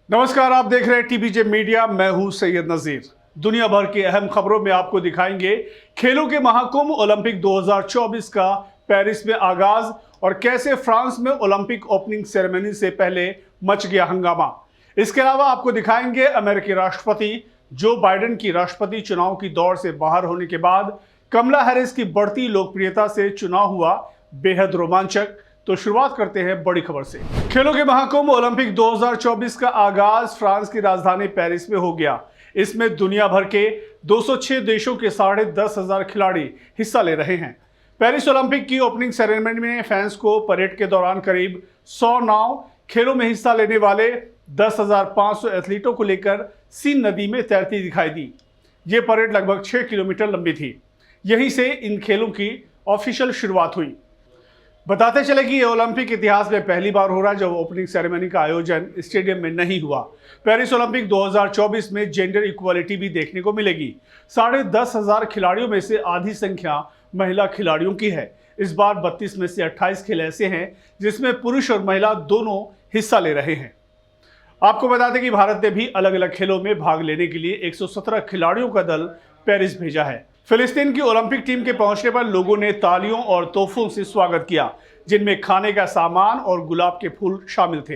नमस्कार, आप देख रहे हैं टीबीजे मीडिया। मैं हूं सैयद नजीर। दुनिया भर की अहम खबरों में आपको दिखाएंगे खेलों के महाकुंभ ओलंपिक 2024 का पेरिस में आगाज और कैसे फ्रांस में ओलंपिक ओपनिंग सेरेमनी से पहले मच गया हंगामा। इसके अलावा आपको दिखाएंगे अमेरिकी राष्ट्रपति जो बाइडेन की राष्ट्रपति चुनाव की दौड़ से बाहर होने के बाद कमला हैरिस की बढ़ती लोकप्रियता से चुनाव हुआ बेहद रोमांचक। तो शुरुआत करते हैं बड़ी खबर से। खेलों के महाकुंभ ओलंपिक 2024 का आगाज फ्रांस की राजधानी पेरिस में हो गया। इसमें दुनिया भर के 206 देशों के 10,500 खिलाड़ी हिस्सा ले रहे हैं। पेरिस ओलंपिक की ओपनिंग सेरेमनी में फैंस को परेड के दौरान करीब 100 नाव खेलों में हिस्सा लेने वाले 10,500 एथलीटों को लेकर सीन नदी में तैरती दिखाई दी। ये परेड लगभग 6 किलोमीटर लंबी थी। यहीं से इन खेलों की ऑफिशियल शुरुआत हुई। बताते चले कि यह ओलंपिक इतिहास में पहली बार हो रहा है जब ओपनिंग सेरेमनी का आयोजन स्टेडियम में नहीं हुआ। पेरिस ओलंपिक 2024 में जेंडर इक्वालिटी भी देखने को मिलेगी। 10,500 खिलाड़ियों में से आधी संख्या महिला खिलाड़ियों की है। इस बार 32 में से 28 खेल ऐसे हैं जिसमें पुरुष और महिला दोनों हिस्सा ले रहे हैं। आपको बता दें कि भारत ने भी अलग अलग खेलों में भाग लेने के लिए 117 खिलाड़ियों का दल पेरिस भेजा है। फिलिस्तीन की ओलंपिक टीम के पहुंचने पर लोगों ने तालियों और तोहफों से स्वागत किया, जिनमें खाने का सामान और गुलाब के फूल शामिल थे।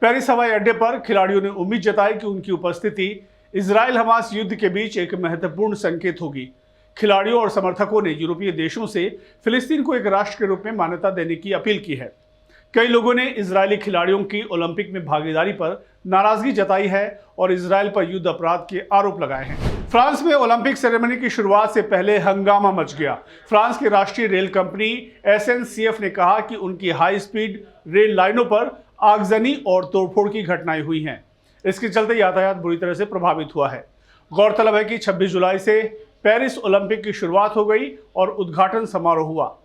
पेरिस हवाई अड्डे पर खिलाड़ियों ने उम्मीद जताई कि उनकी उपस्थिति इजराइल हमास युद्ध के बीच एक महत्वपूर्ण संकेत होगी। खिलाड़ियों और समर्थकों ने यूरोपीय देशों से फिलिस्तीन को एक राष्ट्र के रूप में मान्यता देने की अपील की है। कई लोगों ने इजरायली खिलाड़ियों की ओलंपिक में भागीदारी पर नाराजगी जताई है और इजराइल पर युद्ध अपराध के आरोप लगाए हैं। फ्रांस में ओलंपिक सेरेमनी की शुरुआत से पहले हंगामा मच गया। फ्रांस की राष्ट्रीय रेल कंपनी SNCF ने कहा कि उनकी हाई स्पीड रेल लाइनों पर आगजनी और तोड़फोड़ की घटनाएं हुई हैं। इसके चलते यातायात बुरी तरह से प्रभावित हुआ है। गौरतलब है कि 26 जुलाई से पेरिस ओलंपिक की शुरुआत हो गई और उद्घाटन समारोह हुआ।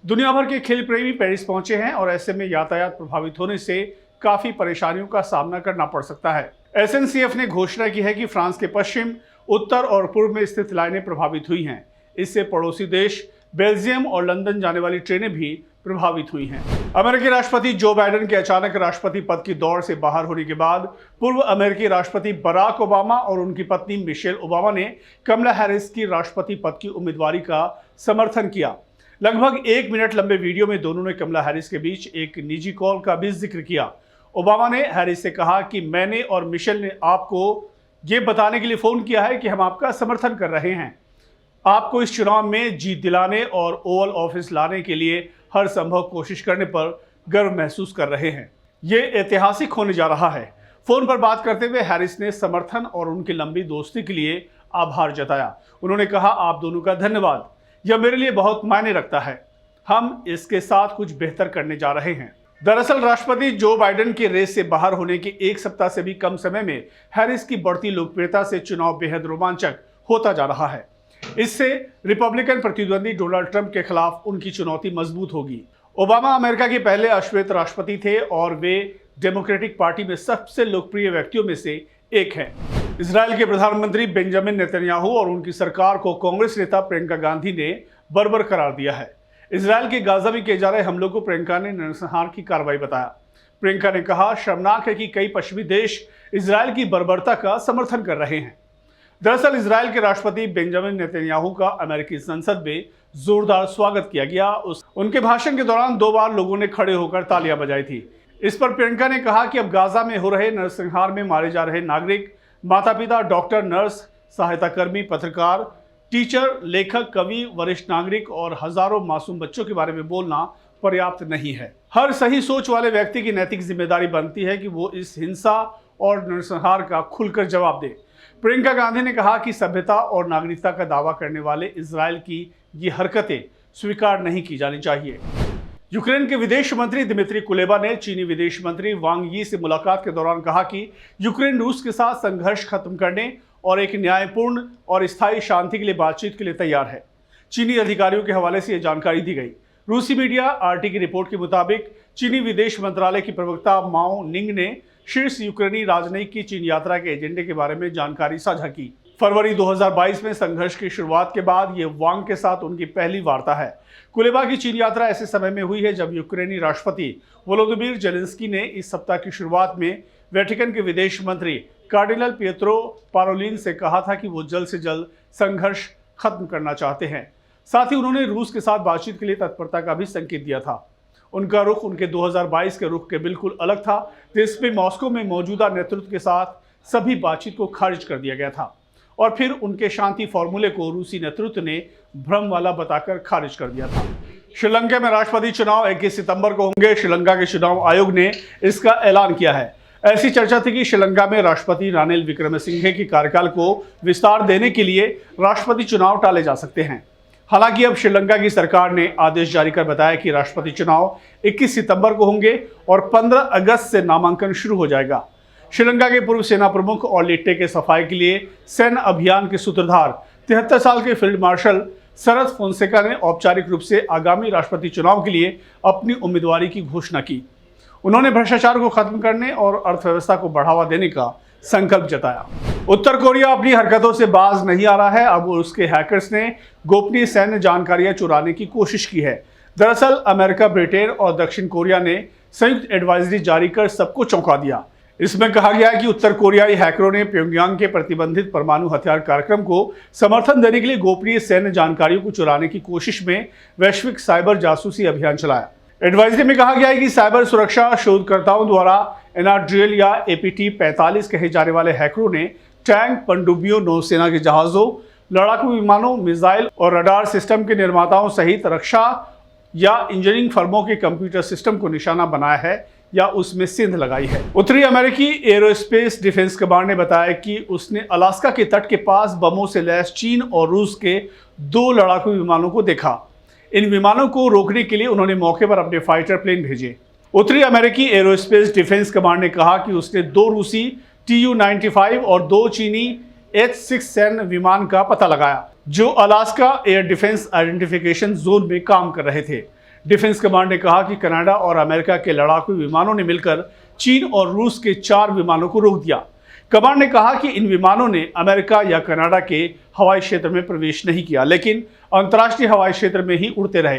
दुनिया भर के खेल प्रेमी पेरिस पहुंचे हैं और ऐसे में यातायात प्रभावित होने से काफी परेशानियों का सामना करना पड़ सकता है। SNCF ने घोषणा की है कि फ्रांस के पश्चिम, उत्तर और पूर्व में स्थित लाइनें प्रभावित हुई हैं। इससे पड़ोसी देश बेल्जियम और लंदन जाने वाली ट्रेनें भी प्रभावित हुई हैं। अमेरिकी राष्ट्रपति जो बाइडेन के अचानक राष्ट्रपति पद की दौड़ से बाहर होने के बाद पूर्व अमेरिकी राष्ट्रपति बराक ओबामा और उनकी पत्नी मिशेल ओबामा ने कमला हैरिस की राष्ट्रपति पद की उम्मीदवारी का समर्थन किया। लगभग 1 मिनट लंबे वीडियो में दोनों ने कमला हैरिस के बीच एक निजी कॉल का भी जिक्र किया। ओबामा ने हैरिस से कहा कि मैंने और मिशेल ने आपको ये बताने के लिए फ़ोन किया है कि हम आपका समर्थन कर रहे हैं, आपको इस चुनाव में जीत दिलाने और ओवल ऑफिस लाने के लिए हर संभव कोशिश करने पर गर्व महसूस कर रहे हैं। ये ऐतिहासिक होने जा रहा है। फ़ोन पर बात करते हुए हैरिस ने समर्थन और उनकी लंबी दोस्ती के लिए आभार जताया। उन्होंने कहा, आप दोनों का धन्यवाद, यह मेरे लिए बहुत मायने रखता है। हम इसके साथ कुछ बेहतर करने जा रहे हैं। दरअसल राष्ट्रपति जो बाइडेन के रेस से बाहर होने के 1 सप्ताह से भी कम समय में हैरिस की बढ़ती लोकप्रियता से चुनाव बेहद रोमांचक होता जा रहा है। इससे रिपब्लिकन प्रतिद्वंदी डोनाल्ड ट्रंप के खिलाफ उनकी चुनौती मजबूत होगी। ओबामा अमेरिका के पहले अश्वेत राष्ट्रपति थे और वे डेमोक्रेटिक पार्टी में सबसे लोकप्रिय व्यक्तियों में से एक हैं। इजराइल के प्रधानमंत्री बेंजामिन नेतन्याहू और उनकी सरकार को कांग्रेस नेता प्रियंका गांधी ने बर्बर करार दिया है। इजराइल के गाजा में किए जा रहे हमलों को प्रियंका ने नरसंहार की कार्रवाई बताया। प्रियंका ने कहा, शर्मनाक है कि कई पश्चिमी देश इजराइल की बर्बरता का समर्थन कर रहे हैं। दरअसल इजराइल के राष्ट्रपति बेंजामिन नेतन्याहू का अमेरिकी संसद में जोरदार स्वागत किया गया। उनके भाषण के दौरान 2 बार लोगों ने खड़े होकर तालियां बजाई थी। इस पर प्रियंका ने कहा कि अब गाजा में हो रहे नरसंहार में मारे जा रहे नागरिक, माता पिता, डॉक्टर, नर्स, सहायता कर्मी, पत्रकार, टीचर, लेखक, कवि, वरिष्ठ नागरिक और हजारों मासूम बच्चों के बारे में बोलना पर्याप्त नहीं है। हर सही सोच वाले व्यक्ति की नैतिक जिम्मेदारी बनती है कि वो इस हिंसा और नरसंहार का खुलकर जवाब दे। प्रियंका गांधी ने कहा कि सभ्यता और नागरिकता का दावा करने वाले इजराइल की ये हरकतें स्वीकार नहीं की जानी चाहिए। यूक्रेन के विदेश मंत्री दिमित्री कुलेबा ने चीनी विदेश मंत्री वांग यी से मुलाकात के दौरान कहा कि यूक्रेन रूस के साथ संघर्ष खत्म करने और एक न्यायपूर्ण और स्थायी शांति के लिए बातचीत के लिए तैयार है। चीनी अधिकारियों के हवाले से यह जानकारी दी गई। रूसी मीडिया RT की रिपोर्ट के मुताबिक चीनी विदेश मंत्रालय की प्रवक्ता माओ निंग ने शीर्ष यूक्रेनी राजनयिक की चीन यात्रा के एजेंडे के बारे में जानकारी साझा की। फरवरी 2022 में संघर्ष की शुरुआत के बाद ये वांग के साथ उनकी पहली वार्ता है। कुलेबा की चीन यात्रा ऐसे समय में हुई है जब यूक्रेनी राष्ट्रपति वोलोदिमीर जेलेंस्की ने इस सप्ताह की शुरुआत में वेटिकन के विदेश मंत्री कार्डिनल पिएत्रो पारोलिन से कहा था कि वो जल्द से जल्द संघर्ष खत्म करना चाहते हैं। साथ ही उन्होंने रूस के साथ बातचीत के लिए तत्परता का भी संकेत दिया था। उनका रुख उनके 2022 के रुख के बिल्कुल अलग था, जिसमें मॉस्को में मौजूदा नेतृत्व के साथ सभी बातचीत को खारिज कर दिया गया था और फिर उनके शांति फॉर्मूले को रूसी नेतृत्व ने भ्रम वाला बताकर खारिज कर दिया था। श्रीलंका में राष्ट्रपति चुनाव 21 सितंबर को होंगे। श्रीलंका के चुनाव आयोग ने इसका ऐलान किया है। ऐसी चर्चा थी कि श्रीलंका में राष्ट्रपति रानिल विक्रमसिंघे के कार्यकाल को विस्तार देने के लिए राष्ट्रपति चुनाव टाले जा सकते हैं। हालांकि अब श्रीलंका की सरकार ने आदेश जारी कर बताया कि राष्ट्रपति चुनाव 21 सितंबर को होंगे और 15 अगस्त से नामांकन शुरू हो जाएगा। श्रीलंका के पूर्व सेना प्रमुख और लिट्टे के सफाई के लिए सैन्य अभियान के सूत्रधार 73 साल के फील्ड मार्शल शरद फोंसेका ने औपचारिक रूप से आगामी राष्ट्रपति चुनाव के लिए अपनी उम्मीदवारी की घोषणा की। उन्होंने भ्रष्टाचार को खत्म करने और अर्थव्यवस्था को बढ़ावा देने का संकल्प जताया। उत्तर कोरिया अपनी हरकतों से बाज नहीं आ रहा है। अब उसके हैकर्स ने गोपनीय सैन्य जानकारियां चुराने की कोशिश की है। दरअसल अमेरिका, ब्रिटेन और दक्षिण कोरिया ने संयुक्त एडवाइजरी जारी कर सबको चौंका दिया। इसमें कहा गया है कि उत्तर कोरियाई हैकरों ने प्योंगयांग के प्रतिबंधित परमाणु हथियार कार्यक्रम को समर्थन देने के लिए गोपनीय सैन्य जानकारियों को चुराने की कोशिश में वैश्विक साइबर जासूसी अभियान चलाया। एडवाइजरी में कहा गया है कि साइबर सुरक्षा शोधकर्ताओं द्वारा एनाड्रियल या APT-45 कहे जाने वाले हैकरों ने टैंक, पनडुब्बियों, नौसेना के जहाजों, लड़ाकू विमानों, मिसाइल और रडार सिस्टम के निर्माताओं सहित रक्षा या इंजीनियरिंग फर्मों के कंप्यूटर सिस्टम को निशाना बनाया है या उसमें सिंध लगाई है। उत्तरी अमेरिकी एरोस्पेस डिफेंस कमांड ने बताया कि उसने अलास्का के तट के पास बमों से लैस चीन और रूस के 2 लड़ाकू विमानों को देखा। इन विमानों को रोकने के लिए उन्होंने मौके पर अपने फाइटर प्लेन भेजे। उत्तरी अमेरिकी एरोस्पेस डिफेंस कमांड ने कहा कि उसने 2 रूसी Tu-95 और 2 चीनी H-6 सैन्य विमान का पता लगाया, जो Alaska air defence identification zone में काम कर रहे थे। डिफेंस कमांड ने कहा कि कनाडा और अमेरिका के लड़ाकू विमानों ने मिलकर चीन और रूस के 4 विमानों को रोक दिया। कमांड ने कहा कि इन विमानों ने अमेरिका या कनाडा के हवाई क्षेत्र में प्रवेश नहीं किया, लेकिन अंतर्राष्ट्रीय हवाई क्षेत्र में ही उड़ते रहे।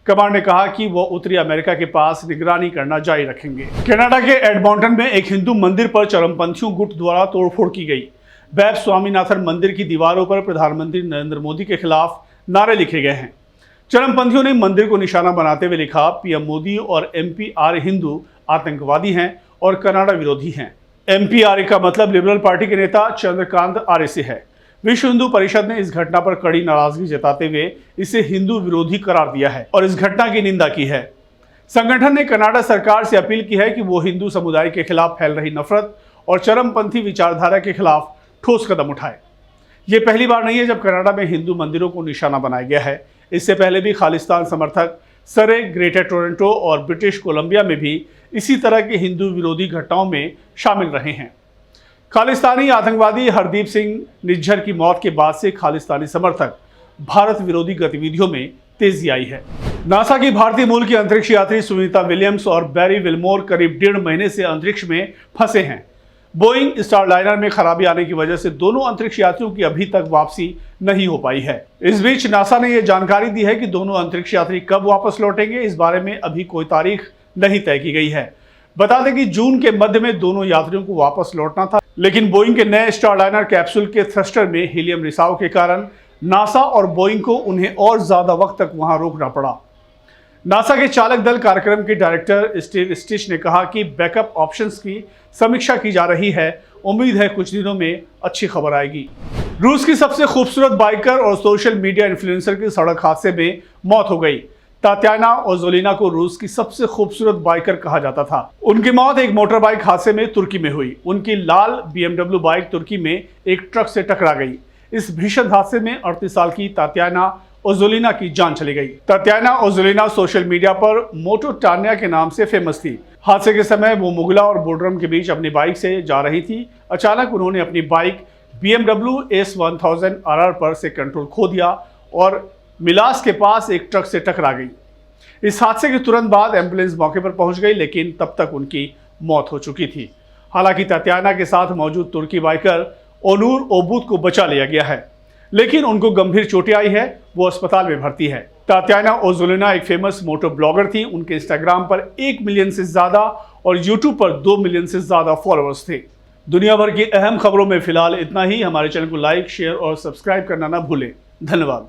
कमांड ने कहा कि वो उत्तरी अमेरिका के पास निगरानी करना जारी रखेंगे। कनाडा के एडमॉन्टन में एक हिंदू मंदिर पर चरमपंथियों गुट द्वारा तोड़फोड़ की गई। बैब स्वामीनाथन मंदिर की दीवारों पर प्रधानमंत्री नरेंद्र मोदी के खिलाफ नारे लिखे गए हैं। चरमपंथियों ने मंदिर को निशाना बनाते हुए लिखा, पीएम मोदी और MP आर्य हिंदू आतंकवादी हैं और कनाडा विरोधी हैं। MP आर्य का मतलब लिबरल पार्टी के नेता चंद्रकांत आर्य से है। विश्व हिंदू परिषद ने इस घटना पर कड़ी नाराजगी जताते हुए इसे हिंदू विरोधी करार दिया है और इस घटना की निंदा की है। संगठन ने कनाडा सरकार से अपील की है कि वो हिंदू समुदाय के खिलाफ फैल रही नफरत और चरमपंथी विचारधारा के खिलाफ ठोस कदम उठाए। ये पहली बार नहीं है जब कनाडा में हिंदू मंदिरों को निशाना बनाया गया है। इससे पहले भी खालिस्तान समर्थक सरे, ग्रेटर टोरंटो और ब्रिटिश कोलंबिया में भी इसी तरह के हिंदू विरोधी घटनाओं में शामिल रहे हैं। खालिस्तानी आतंकवादी हरदीप सिंह निज्जर की मौत के बाद से खालिस्तानी समर्थक भारत विरोधी गतिविधियों में तेजी आई है। नासा की भारतीय मूल की अंतरिक्ष यात्री सुनीता विलियम्स और बैरी विल्मोर करीब 1.5 महीने से अंतरिक्ष में फंसे हैं। बोइंग स्टारलाइनर में खराबी आने की वजह से दोनों अंतरिक्ष यात्रियों की अभी तक वापसी नहीं हो पाई है। इस बीच नासा ने यह जानकारी दी है कि दोनों अंतरिक्ष यात्री कब वापस लौटेंगे, इस बारे में अभी कोई तारीख नहीं तय की गई है। बता दें कि जून के मध्य में दोनों यात्रियों को वापस लौटना था, लेकिन बोइंग के नए स्टारलाइनर कैप्सूल के थ्रस्टर में हीलियम रिसाव के कारण नासा और बोइंग को उन्हें और ज्यादा वक्त तक वहां रोकना पड़ा। नासा के चालक दल कार्यक्रम के डायरेक्टर स्टीव स्टिच ने कहा कि बैकअप ऑप्शंस की समीक्षा की जा रही है। उम्मीद है कुछ दिनों में अच्छी खबर आएगी। रूस की सबसे खूबसूरत बाइकर और सोशल मीडिया इन्फ्लुएंसर की सड़क हादसे में मौत हो गई। तात्याना ओज़ोलिना को रूस की सबसे खूबसूरत बाइकर कहा जाता था। उनकी मौत एक मोटर बाइक हादसे में तुर्की में हुई। उनकी लाल BMW बाइक तुर्की में एक ट्रक से टकरा गई। इस भीषण हादसे में 38 साल की तात्याना ओज़ोलिना की जान चली गई। तात्याना ओज़ोलिना सोशल मीडिया पर मोटो टान्या के नाम से फेमस थी। हादसे के समय वो मुगला और बोड्रम के बीच अपनी बाइक से जा रही थी। अचानक उन्होंने अपनी बाइक BMW S1000 RR पर से कंट्रोल खो दिया और मिलास के पास एक ट्रक से टकरा गई। इस हादसे के तुरंत बाद एम्बुलेंस मौके पर पहुंच गई, लेकिन तब तक उनकी मौत हो चुकी थी। हालांकि तात्याना के साथ मौजूद तुर्की बाइकर ओनूर ओबूत को बचा लिया गया है, लेकिन उनको गंभीर चोटें आई है। वो अस्पताल में भर्ती है। तात्याना ओज़ोलिना एक फेमस मोटो ब्लॉगर थी। उनके इंस्टाग्राम पर 1 मिलियन से ज्यादा और यूट्यूब पर 2 मिलियन से ज़्यादा फॉलोअर्स थे। दुनिया भर की अहम खबरों में फिलहाल इतना ही। हमारे चैनल को लाइक, शेयर और सब्सक्राइब करना ना भूलें। धन्यवाद।